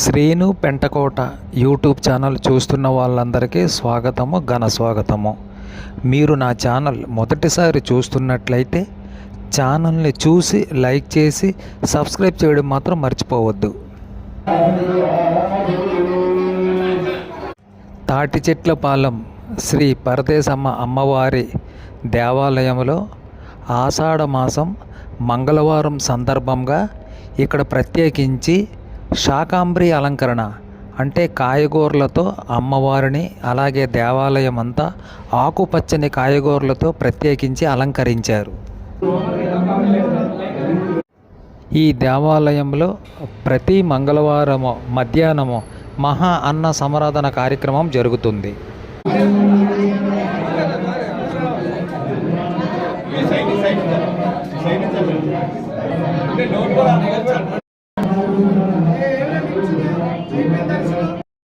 Srinu Pentakota YouTube channel చూస్తున్న వాళ్ళందరికీ స్వాగతము, ఘన స్వాగతము. మీరు నా ఛానల్ మొదటిసారి చూస్తున్నట్లయితే ఛానల్ని చూసి లైక్ చేసి సబ్స్క్రైబ్ చేయడం మాత్రం మర్చిపోవద్దు. తాటి చెట్లపాలెం శ్రీ పరదేశమ్మ అమ్మవారి దేవాలయంలో ఆషాఢ మాసం మంగళవారం సందర్భంగా ఇక్కడ ప్రత్యేకించి శాకాంబరి అలంకరణ అంటే కాయగూరలతో అమ్మవారిని, అలాగే దేవాలయం అంతా ఆకుపచ్చని కాయగూరలతో ప్రత్యేకించి అలంకరించారు. ఈ దేవాలయంలో ప్రతి మంగళవారము మధ్యాహ్నము మహా అన్న సమరాధన కార్యక్రమం జరుగుతుంది.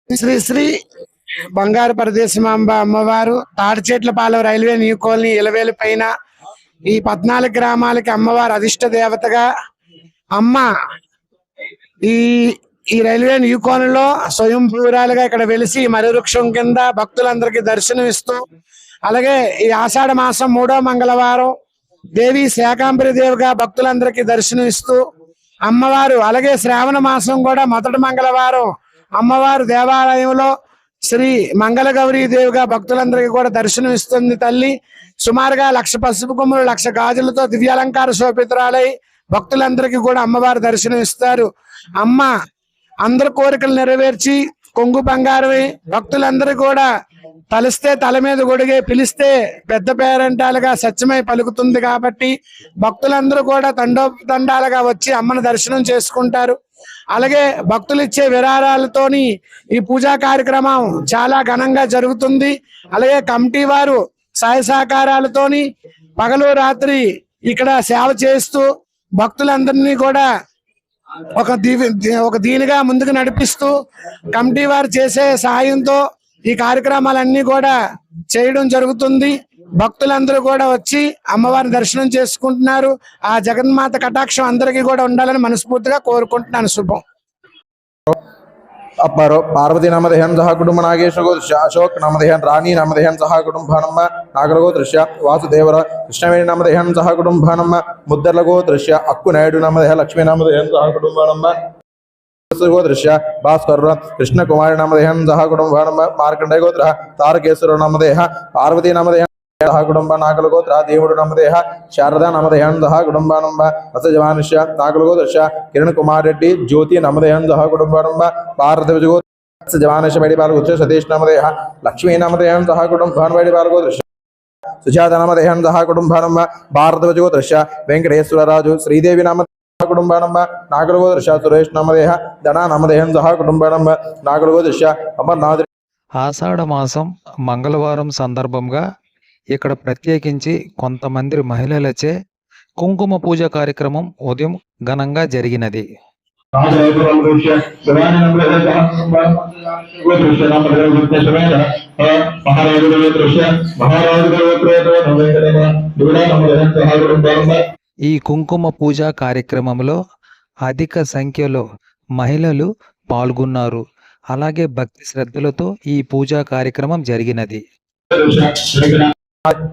శ్రీ శ్రీ బంగారు పరదేశమాంబ అమ్మవారు తాడిచెట్లపాలెం రైల్వే న్యూ కాలనీ ఇలవేలు పైన ఈ 14 గ్రామాలకి అమ్మవారు అధిష్ట దేవతగా అమ్మ ఈ రైల్వే న్యూ కాలనీలో స్వయంభూరాలుగా ఇక్కడ వెలిసి మరి వృక్షం కింద భక్తులందరికీ దర్శనం ఇస్తూ, అలాగే ఈ ఆషాఢ మాసం 3వ మంగళవారం దేవి శాకాంబరి దేవిగా భక్తులందరికీ దర్శనం ఇస్తూ అమ్మవారు, అలాగే శ్రావణ మాసం కూడా మొదటి మంగళవారం అమ్మవారు దేవాలయంలో శ్రీ మంగళగౌరీ దేవిగా భక్తులందరికీ కూడా దర్శనం ఇస్తుంది. తల్లి సుమారుగా 1,00,000 పసుపు కొమ్ములు 1,00,000 గాజులతో దివ్యాలంకార శోభితురాలై భక్తులందరికీ కూడా అమ్మవారు దర్శనం ఇస్తారు. అమ్మ అందరి కోరికలు నెరవేర్చి కొంగు బంగారమై భక్తులందరూ కూడా తలిస్తే తల మీద గొడిగే, పిలిస్తే పెద్ద పేరంటాలుగా సత్యమై పలుకుతుంది. కాబట్టి భక్తులందరూ కూడా తండోపతండాలుగా వచ్చి అమ్మను దర్శనం చేసుకుంటారు. అలాగే భక్తులు ఇచ్చే విరాళాలతోని ఈ పూజా కార్యక్రమం చాలా ఘనంగా జరుగుతుంది. అలాగే కమిటీ వారు సహాయ సహకారాలతోని పగలు రాత్రి ఇక్కడ సేవ చేస్తూ భక్తులందరినీ కూడా ఒక దీనిగా ముందుకు నడిపిస్తూ కమిటీ వారు చేసే సహాయంతో ఈ కార్యక్రమాలన్నీ కూడా చేయడం జరుగుతుంది. భక్తులందరూ కూడా వచ్చి అమ్మవారిని దర్శనం చేసుకుంటున్నారు. ఆ జగన్మాత కటాక్షం అందరికీ కూడా ఉండాలని మనస్ఫూర్తిగా కోరుకుంటున్నాను. శుభం. అప్పారో పార్వతీ నామధేయం సహ కుటుంబ నాగేశ్వర గోదృశ్య, అశోక్ నామధేయం రాణి నామధేయం సహ కుటుంబానమ్మ నాగర గోదృశ్య, వాసుదేవర కృష్ణవేణి నామధేయం సహ కుటుంబానమ్మ ముద్దర్ల గోదృశ్య, అక్కు నాయుడు నామధేయ లక్ష్మీ నామధేయం సహ కుటుంబానమ్మ గోదృశ్య, భాస్కర్ కృష్ణ కుమారి నామధేయం సహ కుటుంబానమ్మ మార్కండేయ గోత్ర, తారకేశ్వర నామధేయ పార్వతీ నామధేయం సహ కుటుంబ నాగల గోత్ర, దేవుడు నామధేయ శారదా నామధేయం సహ కుటుంబానమ్మ రసజవానుష్య నాగల గోదృశ్య, కిరణ్ కుమార్ రెడ్డి జ్యోతి నామధేయం సహ కుటుంబానమ్మ భారత గోత్ర జవానుష్య బయటి బాలగోత్ర, సతీష్ నామధేయ లక్ష్మీ నామధేయం సహ కుటుంబాన్ బయటి బాలగోదృశ్య, సుజాత నామధేయం సహ కుటుంబానమ్మ భారత గోదృశ్య, వెంకటేశ్వరరాజు శ్రీదేవి నామ కుటుంబానమ్మ నాగల గోదృశ్య, సురేష్ నామధేయ ధనా నామధేయం సహ కుటుంబానమ్మ నాగల గోదృశ్య, అమర్నాథ్. ఆషాఢ మాసం మంగళవారం సందర్భంగా ఇక్కడ ప్రత్యేకించి కొంతమంది మహిళలచే కుంకుమ పూజ కార్యక్రమం ఉదయం ఘనంగా జరిగినది. ఈ కుంకుమ పూజ కార్యక్రమంలో అధిక సంఖ్యలో మహిళలు పాల్గొన్నారు. అలాగే భక్తి శ్రద్ధలతో ఈ పూజా కార్యక్రమం జరిగినది.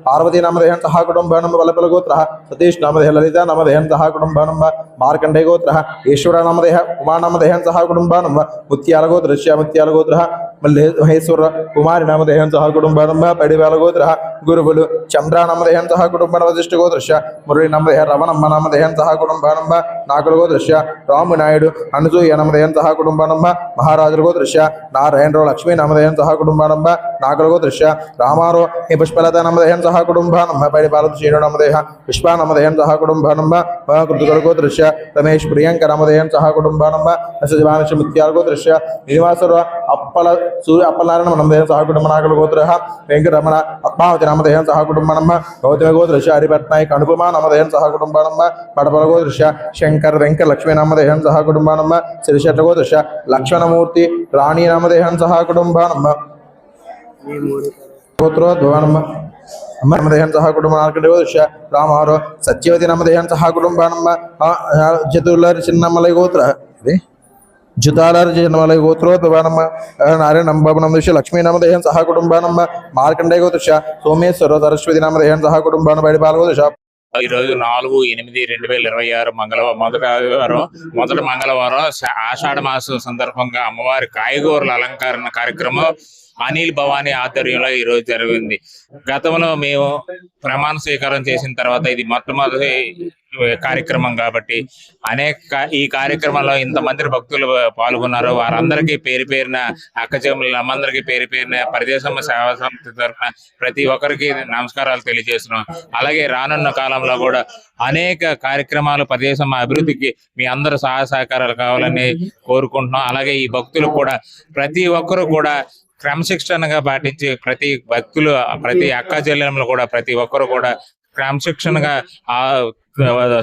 పార్వతీ నామధేయం సహ కుటుంబానమ్మ వల్లపల గోత్ర, సతీష్ నామధేయ లలిత నామధేయం సహ కుటుంబానమ్మ మార్కండేయ గోత్ర, ఈశ్వర నామధేయ ఉమా నామధేయం సహ కుటుంబానమ్మ ముత్యాల గోత్రశ్య ముత్యాల గోత్ర, మహేశ్వర కుమారి నామధేయం సహ కుటుంబానమ్మ పడివేల గోత్ర, గురువులు చంద్ర నామధేయం సహ కుటుంబన వశిష్ఠ గోత్రశ్య, మురళి నామధేయ రవణమ్మ నామధేయం సహ కుటుంబానమ్మ నాకుల గోత్రశ్య, రాము నాయుడు అనసూయ నామధేయం సహ కుటుంబానమ్మ మహారాజుల గోత్రశ్య, నారాయణరావు లక్ష్మీ నామధేయం సహ కుటుంబానమ్మ నాకుల గోత్రశ్య, రామారావు ఈ పుష్పలత నామధేయం సహ కుటుంబానమ్మ పైడి బాలత శ్రీను నామధేయ పుష్పా నామధేయం సహ కుటుంబానమ్మ కృతుగల గోత్రశ్య, రమేష్ ప్రియాంక నామధేయం సహ కుటుంబానమ్మ సజవానశ్య ముత్యాల గోత్రశ్య, శ్రీనివాసరావు అప్పలనారాయణ నామధేయం సహ కుటుంబ నాగల గోత్ర, వెంకటరమణ పద్మావతి నామధేయం సహ కుటుంబానమ్మ గౌతమి గోత్రశ్య, హరిపట్నాయక్ అనుపమ నామధేయం సహ కుటుంబానమ్మ పడపల గోత్రశ్య, శంకర్ వెంకట లక్ష్మీ నామధేయం సహ కుటుంబానమ్మ సిరిశెట్ల గోత్రశ్య, లక్ష్మణమూర్తి రాణి నామధేయం సహ కుటుంబానమ్మ గోత్రోద్భవనమ్మ నామధేయం సహ కుటుంబ నార్కడోదృశ్య, రామారావు సత్యవతి నామధేయం సహ కుటుంబానమ్మ చతుర్ల చిన్నమ్మల గోత్ర जुतालर्जनमलय गोत्रोद्भवानम नारायण नंबनम लक्ष्मी नामधेयन सह कुटुंबानम మార్కండేయ గోత్రశ సోమేశ్వర సరస్వతి నామధేయన సహ కుటుంబాన బయట పాల్గొదశ ఈ రోజు 4/8/2026 మొదటి మంగళవారం ఆషాఢ మాసం సందర్భంగా అమ్మవారి కాయగూరల అలంకరణ కార్యక్రమం అనిల్ భవానీ ఆధ్వర్యంలో ఈ రోజు జరిగింది. గతంలో మేము ప్రమాణ స్వీకారం చేసిన తర్వాత ఇది మొట్టమొదటి కార్యక్రమం కాబట్టి ఈ కార్యక్రమంలో ఇంతమంది భక్తులు పాల్గొన్నారు. వారందరికీ పేరు పేరున అక్కచెల్లెమ్మలందరికీ పేరు పేరున పరిదేశమ్మ సేవా సమితి తరఫున ప్రతి ఒక్కరికి నమస్కారాలు తెలియజేస్తున్నాం. అలాగే రానున్న కాలంలో కూడా అనేక కార్యక్రమాలు పరిదేశమ్మ అభివృద్ధికి మీ అందరూ సహాయ సహకారాలు కావాలని కోరుకుంటున్నాం. అలాగే ఈ భక్తులు కూడా ప్రతి ఒక్కరు కూడా క్రమశిక్షణగా పాటించి ప్రతి భక్తులు ప్రతి అక్క చెల్లెమ్మలు కూడా ప్రతి ఒక్కరు కూడా క్రమశిక్షణగా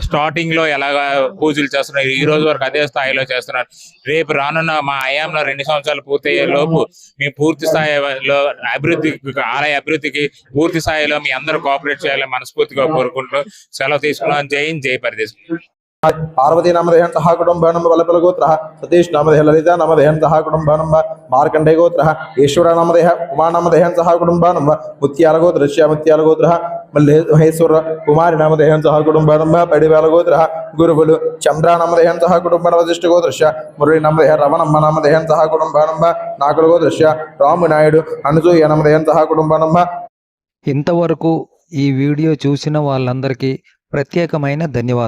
స్టార్టింగ్ లో ఎలాగా పూజలు చేస్తున్నారు ఈ రోజు వరకు అదే స్థాయిలో చేస్తున్నారు. రేపు రానున్న మా ఆయాంలో 2 సంవత్సరాలు పూర్తయ్యే లోపు మేము పూర్తి స్థాయిలో ఆలయ అభివృద్ధికి పూర్తి స్థాయిలో మీ అందరూ కోఆపరేట్ చేయాలని మనస్ఫూర్తిగా కోరుకుంటూ సెలవు తీసుకున్నాం. జై హింద్, జై పరిదేశం. పార్వతీ నామధేయన సహ కుటుంబానం వల్లపల గోత్ర సతీష్ నామధేయ లలిత నామధేయన సహ కుటుంబానం మార్కండేయ గోత్ర ఈశ్వర నామధేయ ఉమా నామధేయన సహ కుటుంబానం ముత్యాల గోత్ర ముత్యాల గోత్ర మహేశ్వర కుమారి నామధేయన సహ కుటుంబానం పడివేల గోత్ర గురువులు చంద్ర నామధేయన సహ కుటుంబాన వశిష్ఠ గోత్ర మురళి నామధేయ రమణమ్మ నామధేయన సహ కుటుంబానం నాకుల గోత్ర రాము నాయుడు అనసూయ నామధేయన సహ కుటుంబానం. ఇంతవరకు ఈ వీడియో చూసిన వాళ్ళందరికీ ప్రత్యేకమైన ధన్యవాదాలు.